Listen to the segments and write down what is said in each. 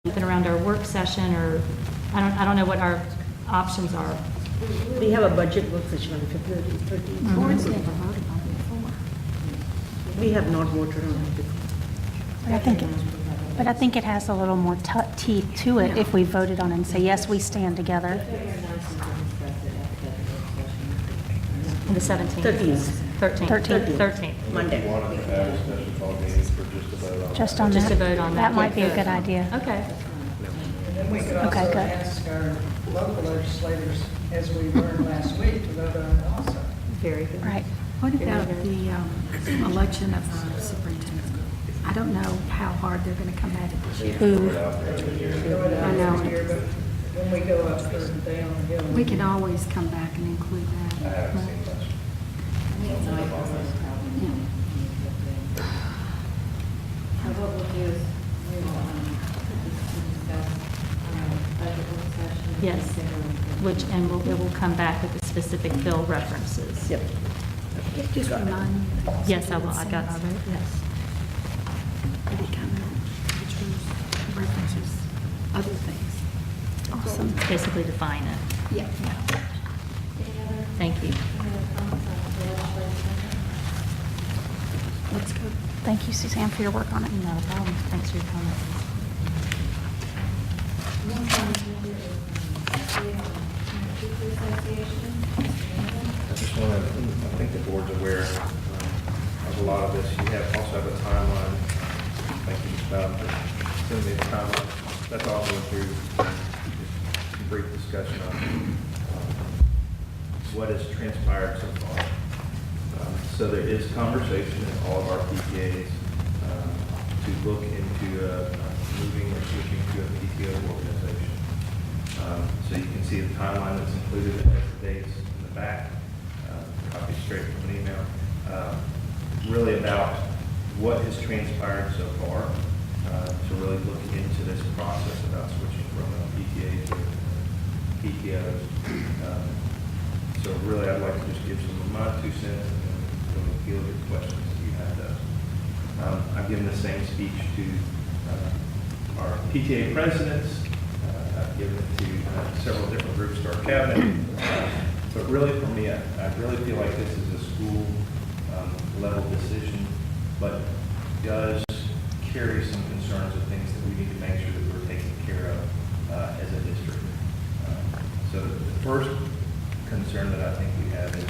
Been around our work session, or I don't know what our options are. We have a budget work session on February 13th. Board's never voted on it before. We have not voted on it before. But I think it has a little more teeth to it if we voted on it and say, yes, we stand together. On the 17th? 13th. 13th. Monday. You wanted to have a special call meeting for just a vote on Just that. on Just that. to vote on that. That might be Yeah, a good idea. Okay. And then we could Okay, also good. ask our local legislators, as we learned last week, to vote on it also. Very good. Right. What about the election of superintendent? I don't know how hard they're going to come at it this year. Ooh. Put it out there every year. Go it I out know. this year, but when we go up or down the hill. We can always come back and include I that. haven't seen much. So what we'll do is we will discuss budget work session. Yes, which, and it will come back with the specific bill references. Yep. Just remind me. Yes, I will, I got all right, yes. Any kind of references, other things. Awesome. Basically define it. Yeah. Thank you. Let's go. Thank you, Suzanne, for your work on it. Not a problem. Thanks for your comments. I just want to, I think the board's aware of a lot of this. You also have a timeline. Thank you, Ms. Bowden, for sending me the timeline. That's all I went through. Just a brief discussion on what has transpired so far. So there is conversation in all of our PTAs to look into moving or switching to a PTO organization. So you can see the timeline that's included as the dates in the back, copy straight from an email, really about what has transpired so far, to really look into this process about switching from a PTA to PTOs. So really, I'd like to just give some of my 2 cents and really field your questions if you have those. I've given the same speech to our PTA presidents. I've given it to several different groups to our cabinet. But really, for me, I really feel like this is a school level decision, but does carry some concerns of things that we need to make sure that we're taking care of as a district. So the first concern that I think we have is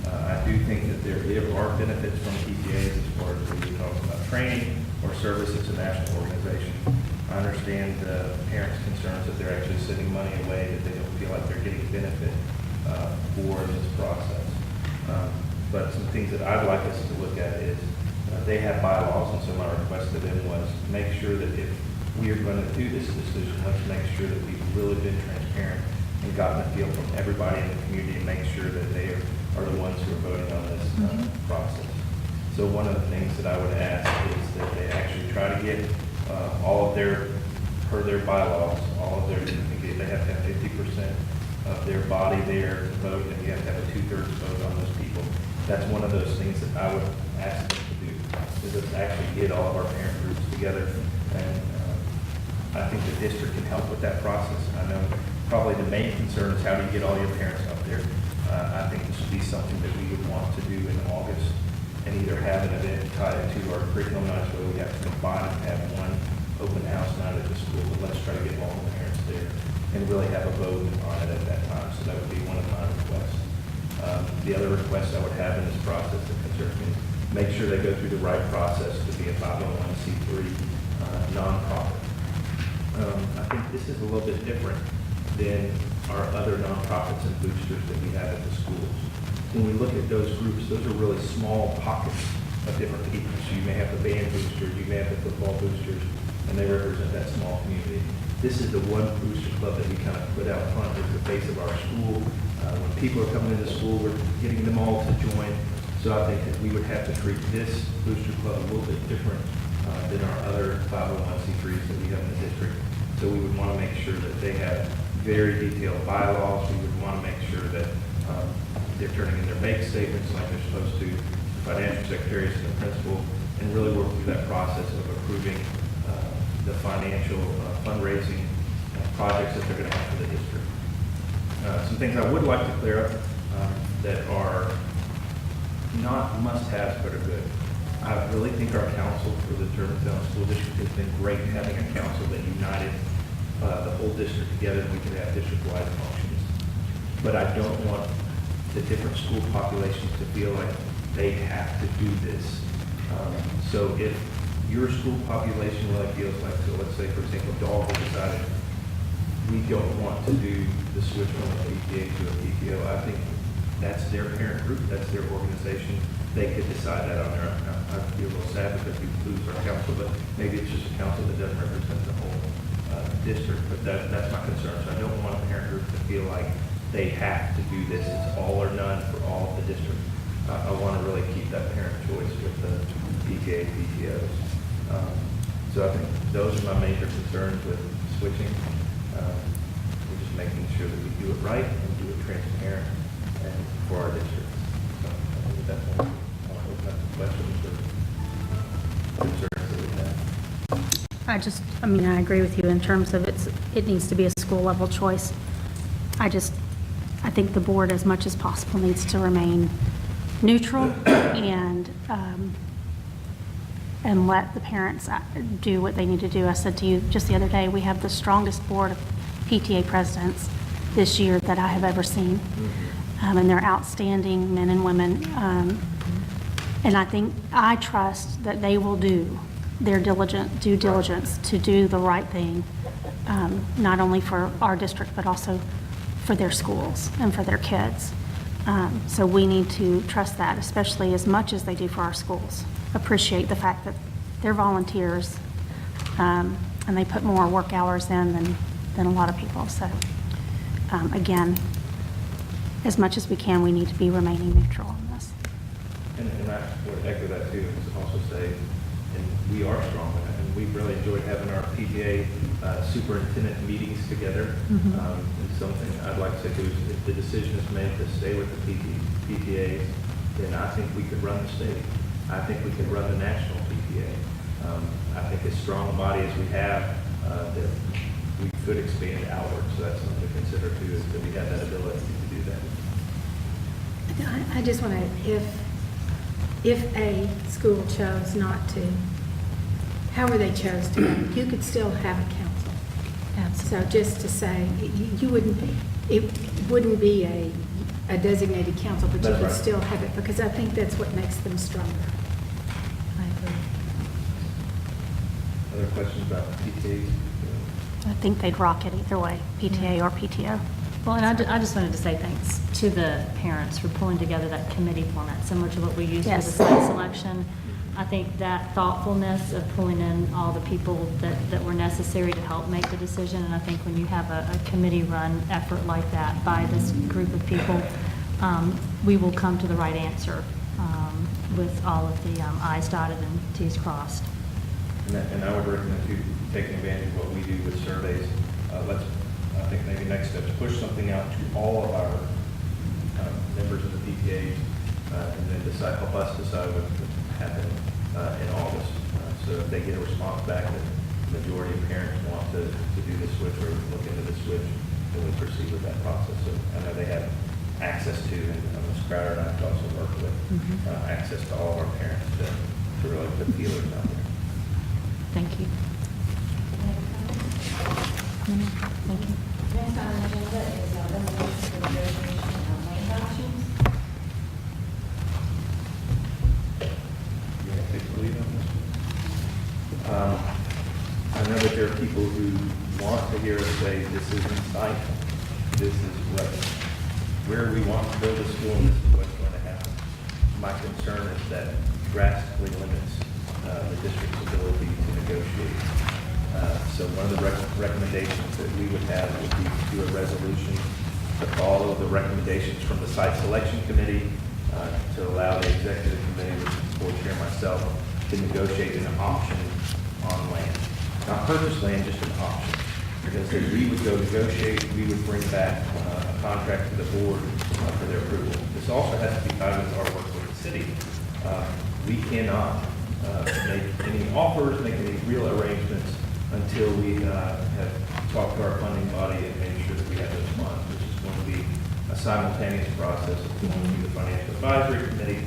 I do think that there are benefits from PTAs as far as when we talk about training or service. It's a national organization. I understand parents' concerns that they're actually sending money away, that they don't feel like they're getting benefit for this process. But some things that I'd like us to look at is they have bylaws, and so my request to them was make sure that if we are going to do this decision, let's make sure that we've really been transparent and gotten a feel from everybody in the community and make sure that they are the ones who are voting on this process. So one of the things that I would ask is that they actually try to get all of their, per their bylaws, all of their, I think they have to have 50% of their body there to vote, and you have to have a 2/3 vote on those people. That's one of those things that I would ask them to do, is to actually get all of our parent groups together. And I think the district can help with that process. I know probably the main concern is how do you get all your parents up there. I think this would be something that we would want to do in August and either have an event tied to our curriculum nights where we have to combine and have one open house night at the school, but let's try to get all the parents there and really have a vote on it at that time. So that would be one of my requests. The other request I would have in this process that concerns me is make sure they go through the right process to be a 501c3 nonprofit. I think this is a little bit different than our other nonprofits and boosters that we have at the schools. When we look at those groups, those are really small pockets of different people. So you may have the band boosters, you may have the football boosters, and they represent that small community. This is the one booster club that we kind of put out front as the face of our school. When people are coming into school, we're getting them all to join. So I think that we would have to treat this booster club a little bit different than our other 501c3s that we have in the district. So we would want to make sure that they have very detailed bylaws. We would want to make sure that they're turning in their bank statements like they're supposed to, the financial secretaries and the principal, and really work through that process of approving the financial fundraising projects that they're going to have for the district. Some things I would like to clear up that are not must-haves but are good. I really think our council for the Germantown School District has been great, having a council that united the whole district together, and we can have district-wide functions. But I don't want the different school populations to feel like they have to do this. So if your school population really feels like, so let's say, for example, Dalton decided we don't want to do the switch from a PTA to a PTO, I think that's their parent group, that's their organization. They could decide that on their own. I feel a little sad because we lose our council, but maybe it's just a council that doesn't represent the whole district. But that's my concern. So I don't want a parent group to feel like they have to do this. It's all or none for all of the district. I want to really keep that parent choice with the PTA, PTOs. So I think those are my major concerns with switching. We're just making sure that we do it right and do it transparent and for our district. So I think that's one. I'll open up the questions or concerns that we have. I agree with you in terms of it needs to be a school level choice. I think the board, as much as possible, needs to remain neutral and let the parents do what they need to do. I said to you just the other day, we have the strongest board of PTA presidents this year that I have ever seen. And they're outstanding men and women. And I trust that they will do their due diligence to do the right thing, not only for our district, but also for their schools and for their kids. So we need to trust that, especially as much as they do for our schools. Appreciate the fact that they're volunteers, and they put more work hours in than a lot of people. So again, as much as we can, we need to be remaining neutral on this. And I would echo that too, and also say, and we are strong, and we really enjoyed having our PTA superintendent meetings together. And something I'd like to say too is if the decision is made to stay with the PTAs, then I think we could run the state. I think we could run the national PTA. I think as strong a body as we have, that we could expand outward. So that's something to consider too, is that we have that ability to do that. I just want to, if a school chose not to, however they chose to go, you could still have a council. So just to say, you wouldn't, it wouldn't be a designated council, but you That's could right. still have it, because I think that's what makes them stronger. I agree. Other questions about PTAs? I think they'd rock it either way, PTA or PTO. Well, and I just wanted to say thanks to the parents for pulling together that committee format, similar to what we used for the Yes. site selection. I think that thoughtfulness of pulling in all the people that were necessary to help make the decision, and I think when you have a committee-run effort like that by this group of people, we will come to the right answer with all of the I's dotted and T's crossed. And I would recommend you taking advantage of what we do with surveys. I think maybe next step is push something out to all of our members of the PTAs and then help us decide what would happen in August. So if they get a response back that the majority of parents want to do the switch or look into the switch, then we proceed with that process. So I know they have access to, and Ms. Crowder and I have to also work with, access to all of our parents to really put feelers out there. Thank you. Thank you. Next on the agenda is a resolution for negotiation of land options. You want to take the lead on this? I know that there are people who want to hear us say, this is insightful, this is where we want to build a school, and this is what's going to happen. My concern is that drastically limits the district's ability to negotiate. So one of the recommendations that we would have would be to do a resolution to follow the recommendations from the site selection committee to allow the executive committee, which is board chair myself, to negotiate an option on land. Not purchase land, just an option. Because if we would go negotiate, we would bring back a contract to the board for their approval. This also has to be tied with our work with the city. We cannot make any offers, make any real arrangements until we have talked to our funding body and made sure that we have those funds, which is going to be a simultaneous process. It's going to be the Financial Advisory Committee,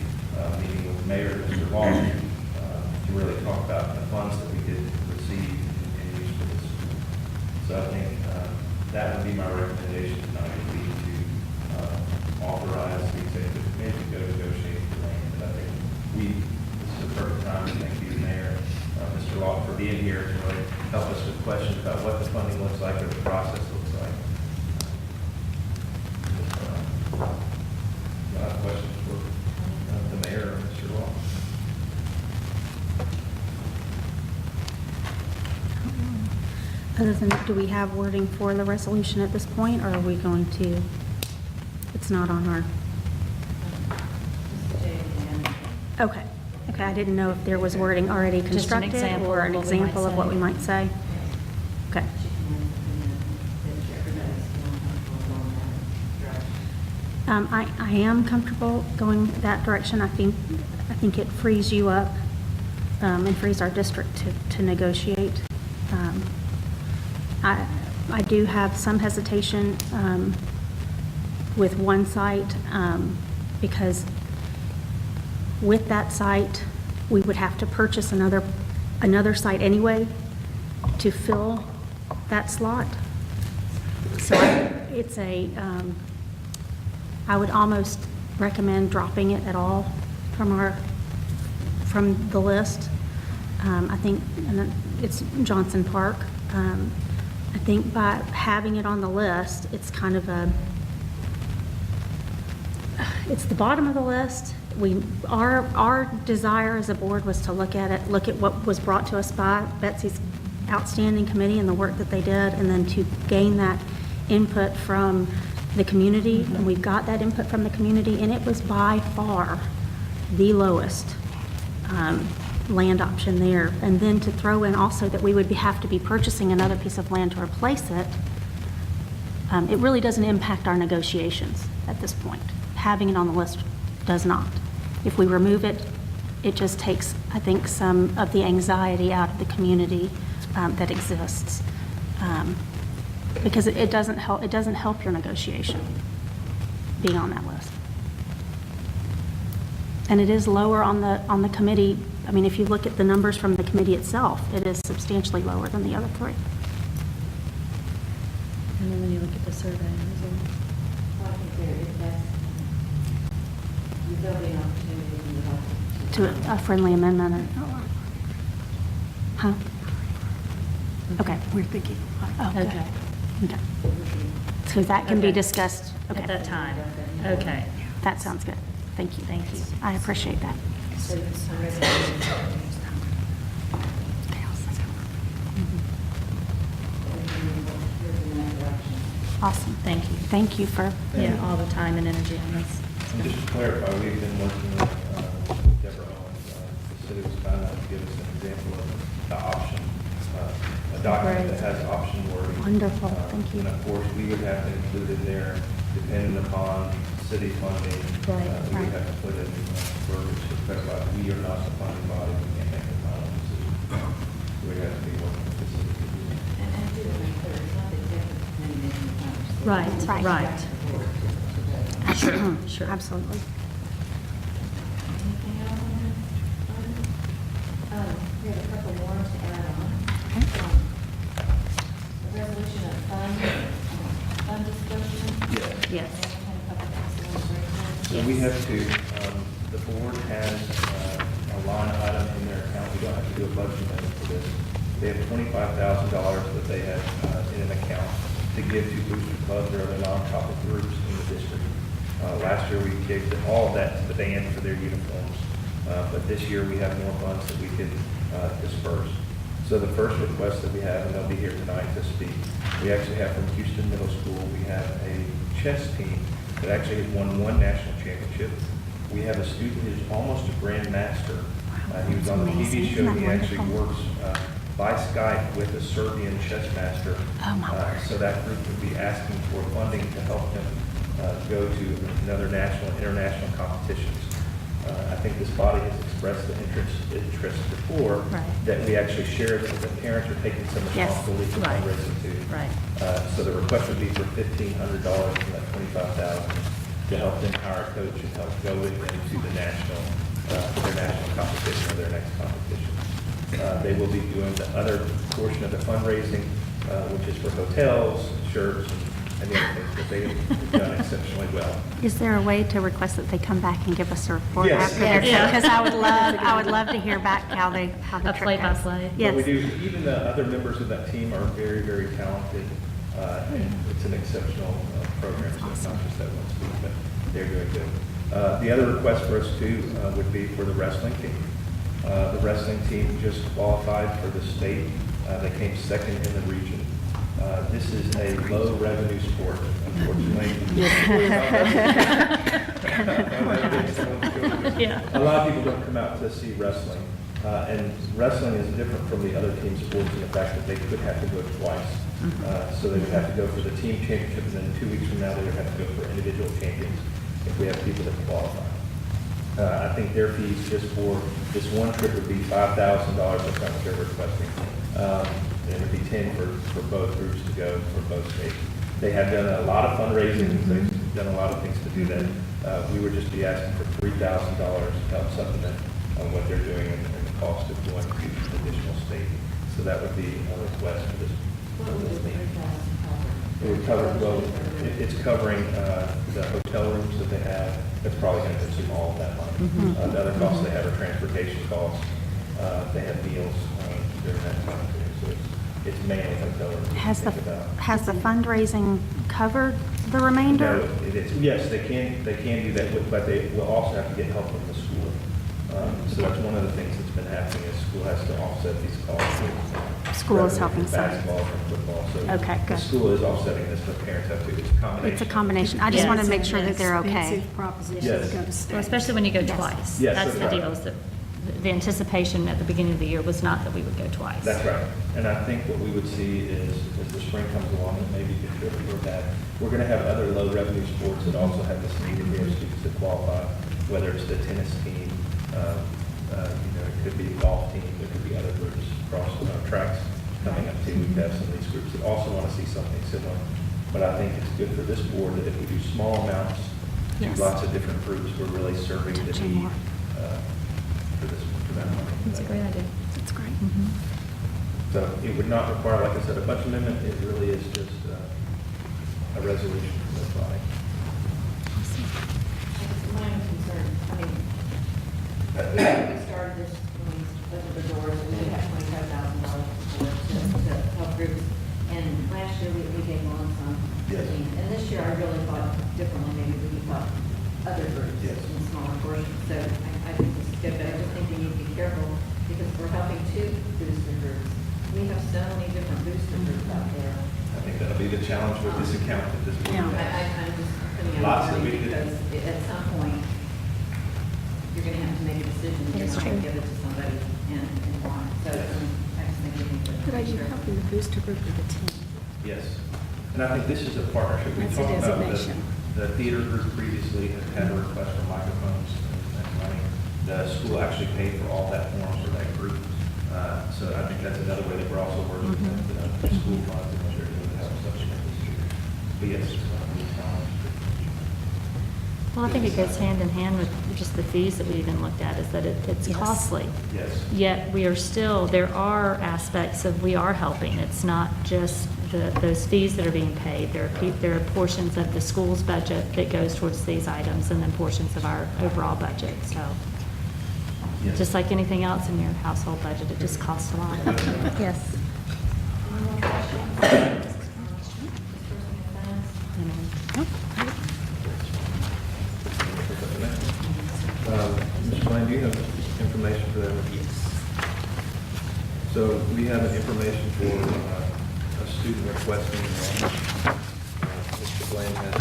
meeting with Mayor, Mr. Law, to really talk about the funds that we did receive and use for this. So I think that would be my recommendation tonight, would be to authorize the executive committee to go negotiate the land. And I think this is the perfect time to thank you, Mayor, Mr. Law, for being here to really help us with questions about what the funding looks like or the process looks like. Questions for the mayor or Mr. Law? Other than, do we have wording for the resolution at this point, or are we going to, it's not on our, Mr. J. and okay. Okay, I didn't know if there was wording already Just an constructed example or of an what we might example of what say. we might say. Okay. I am comfortable going that direction. I think it frees you up and frees our district to negotiate. I do have some hesitation with one site because with that site, we would have to purchase another site anyway to fill that slot. So it's I would almost recommend dropping it at all from the list. I think, and then it's Johnson Park. I think by having it on the list, it's kind of it's the bottom of the list. Our desire as a board was to look at what was brought to us by Betsy's outstanding committee and the work that they did, and then to gain that input from the community. And we've got that input from the community, and it was by far the lowest land option there. And then to throw in also that we would have to be purchasing another piece of land to replace it, it really doesn't impact our negotiations at this point. Having it on the list does not. If we remove it, it just takes, I think, some of the anxiety out of the community that exists. Because it doesn't help your negotiation being on that list. And it is lower on the committee. I mean, if you look at the numbers from the committee itself, it is substantially lower than the other three. And then when you look at the survey, Well, I think there is that, there'll be an opportunity to help. To a friendly amendment or, huh? Okay. We're thinking. Oh, good. Okay. Okay. So that can be Okay. discussed. at Okay. that time. Okay. That sounds good. Thank you. Thank you. I appreciate that. So some resolution. Awesome. Thank you. Thank you for, Yeah, all the time and energy on this. And just to clarify, we've been working with Deborah Owens. The city was kind enough to give us an example of the option, a document that has option wording. Wonderful. Thank you. And of course, we would have to include in there, depending upon city funding. Right, We would right. have to put in verbiage to clarify, we are not the funding body, we can't make the final decision. We'd have to be working with the city to do that. And do it make clear, it's not the executive committee making the final decision. Right, Right. right. Sure. Sure. Absolutely. Anything else on this? We have a couple more to add on. The resolution of fund discussion. Yes. And we had a couple excellent breakdowns. So we have to, the board has a line item in their account, we don't have to do a budget amendment for this. They have $25,000 that they have in an account to give to booster clubs or other nonprofit groups in the district. Last year, we gave all of that to the band for their uniforms, but this year, we have more funds that we could disperse. So the first request that we have, and they'll be here tonight to speak, we actually have from Houston Middle School, we have a chess team that actually has won one national championship. We have a student who's almost a grandmaster. He was on the TV show. He actually works by Skype with a Serbian chess master. Oh, my word. So that group would be asking for funding to help him go to another national, international competitions. I think this body has expressed the interest before Right. that we actually share that the parents are taking some Yes. responsibility for Right. fundraising too. Right. So the request would be for $1,500 from that $25,000 to help them hire a coach and help go with them to the their national competition or their next competition. They will be doing the other portion of the fundraising, which is for hotels, shirts, and the other things, but they have done exceptionally well. Is there a way to request that they come back and give us a report Yes. after their Yeah. Because I would love to hear back how the A trip goes. play-by-play. But we Yes. do, even the other members of that team are very, very talented, and it's an exceptional program, so it's not just that one student, but they're doing good. The other request for us too would be for the wrestling team. The wrestling team just qualified for the state. They came second in the region. This is a low revenue sport, unfortunately. Yeah. A lot of people don't come out to see wrestling. And wrestling is different from the other team sports in the fact that they could have to go twice. So they would have to go for the team championship, and then 2 weeks from now, they would have to go for individual champions if we have people that qualify. I think their fees just for this one trip would be $5,000, that's not what they're requesting. It would be 10 for both groups to go for both states. They have done a lot of fundraising, they've done a lot of things to do that. We would just be asking for $3,000 to help supplement on what they're doing and the cost of going to additional state. So that would be a request for this. It would cover, well, it's covering the hotel rooms that they have. That's probably going to consume all of that money. The other costs they have are transportation costs. They have meals during that time too. So it's mainly hotel rooms. Has the, Think about. has the fundraising covered the remainder? No, it is, yes, they can do that, but they will also have to get help from the school. So that's one of the things that's been happening is school has to offset these costs. School is helping some. Basketball and football, so. Okay, The good. school is offsetting this, but parents have to, it's a combination. It's a combination. I just Yes. want to make sure that they're okay. Expensive proposition Yes. to go to Well, state. especially when you go twice. Yes, That's that's the right. deal, is that the anticipation at the beginning of the year was not that we would go twice. That's right. And I think what we would see is, as the spring comes along, and maybe good trip or that, we're going to have other low revenue sports that also have this need of their students to qualify, whether it's the tennis team, it could be golf team, there could be other groups across tracks coming up too. We have some of these groups that also want to see something similar. But I think it's good for this board that if we do small amounts to Yes. lots of different groups, we're really serving the Touching need more. for that money. That's a great idea. That's great. So it would not require, like I said, a budget amendment. It really is just a resolution from the body. My own concern, I mean, we started this when we opened the doors, and we had $25,000 to help groups. And last year, we gave one some. Yes. And this year, I really thought differently, maybe we thought other groups Yes. in smaller portions. So I think this is good, but I just think we need to be careful because we're helping two booster groups. We have so many different booster groups out there. I think that'll be the challenge with this account at this point. I'm just putting Lots out that we there could- because at some point, you're gonna have to make a decision. You're not gonna give it to somebody and why. So I just think we need to. But are you helping the booster group with the team? Yes. And I think this is a partnership. We That's a talked about designation. the theater group previously has had a request for microphones and money. The school actually paid for all that forms for that group. So I think that's another way that we're also working with the school funds and what they're doing to help supplement this year. But yes, it's going to be a challenge. Well, I think it goes hand in hand with just the fees that we even looked at, is that it's Yes. costly. Yes. Yet we are still, there are aspects of, we are helping. It's not just those fees that are being paid. There are portions of the school's budget that goes towards these items and then portions of our overall budget. So Yes. just like anything else in your household budget, it just costs a lot. Yes. Mr. Blaine, do you have information for them? Yes. So we have an information for a student requesting enrollment. Mr. Blaine has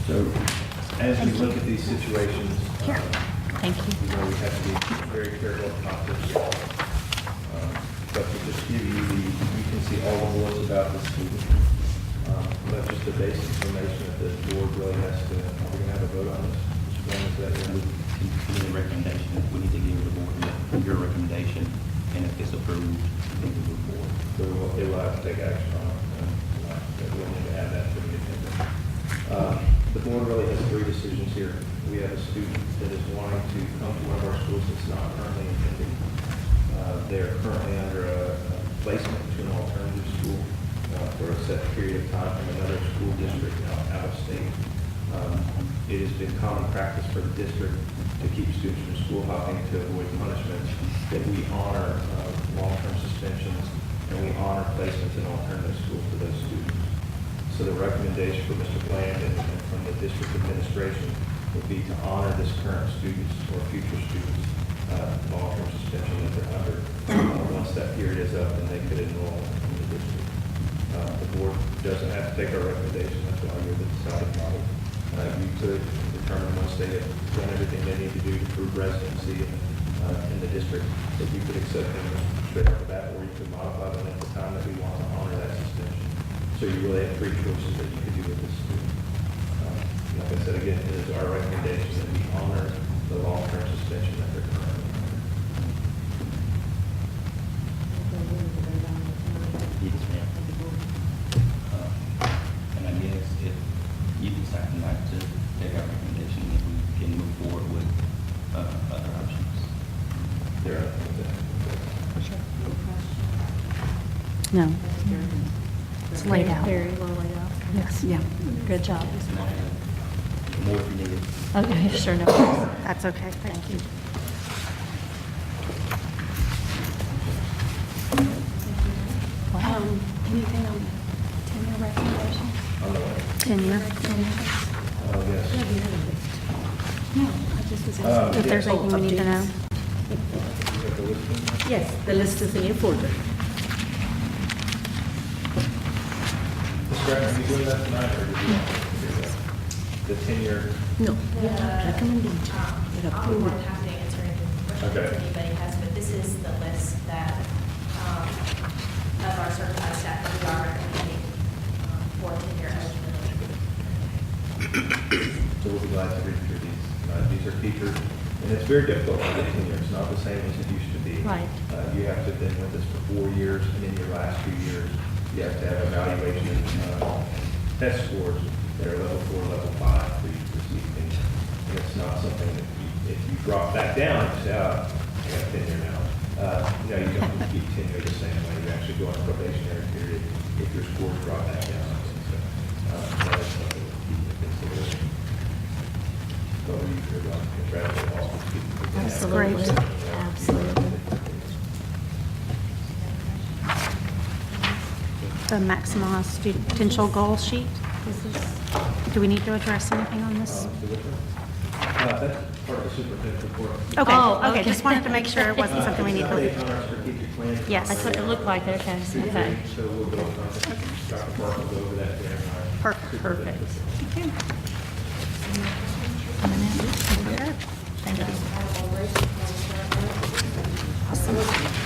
So as we look at these situations, Thank you. we have to be very careful about this. but to just give you you can see all the bullets about the student. That's just the basic information that the board really has to, we're going to have a vote on this. When is that? The recommendation, we need to give the board your recommendation, and if it's approved, then we move forward. So they will have to take action on it. We'll need to add that to the agenda. The board really has three decisions here. We have a student that is wanting to come to one of our schools that's not currently attending. They're currently under a placement to an alternative school for a set period of time from another school district out of state. It has been common practice for the district to keep students from school hopping to avoid punishments, that we honor long-term suspensions and we honor placements in alternative schools for those students. So the recommendation for Mr. Bland and from the district administration would be to honor this current students or future students long-term suspension that they're under. Once that period is up, then they could enroll in the district. The board doesn't have to take our recommendation. That's why you're the deciding body. You could determine once they have done everything they need to do to prove residency in the district, that you could accept them straight off the bat, or you could modify them at the time that we want to honor that suspension. So you really have three choices that you could do with this student. Like I said, again, it is our recommendation that we honor the long-term suspension that they're currently under. Yes, ma'am. And I guess if you decide tonight to take our recommendation, then we can move forward with other options. There are No. It's laid out. Very well laid out. Yes, yeah. Good job. More if you need it. Okay, sure, no. That's okay, thank you. Anything on the tenure recommendation? on the way. Tenure. Yes. No, I just was asking if there's anything we need to know. You have the listing? Yes, the list is in your folder. Mr. Gretton, are you doing that tonight, or did you want to do that? The tenure, No, recommendation. You have I'm more to- than happy to answer any questions Okay. anybody has, but this is the list that, of our certified staff that we are recommending for tenure eligibility. so we'll be glad to read through these. These are teachers, and it's very difficult to get tenure. It's not the same as it used to be. Right. You have to have been with us for 4 years, and in your last few years, you have to have evaluation and test scores that are level 4, level 5 for you to receive things. And it's not something that if you drop back down, you say, oh, I got tenure now. No, you don't keep tenure the same way. You actually go on a probationary period if your scores drop back down. So, that is something to keep into consideration. But we could contract also keep. Absolutely, absolutely. The maximized student potential goal sheet. Do we need to address anything on this? That's part of the superintendent's report. Okay, Oh, okay, okay. just wanted to make sure it wasn't something we need Update to. on our strategic plan. Yes. That's what it looked like, okay, okay. So we'll go, Dr. Park will go over that there. Perfect. Perfect. Okay. Thank you.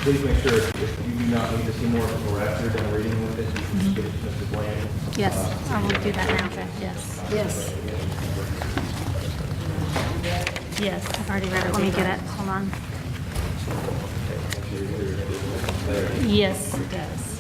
Please make sure if you do not need to see more before after you're done reading with it, you can just give it to Mrs. Bland. Yes, I will do that now. Yes, Yes. yes. I've already read it. Let me get it. Hold on. Yes, it does.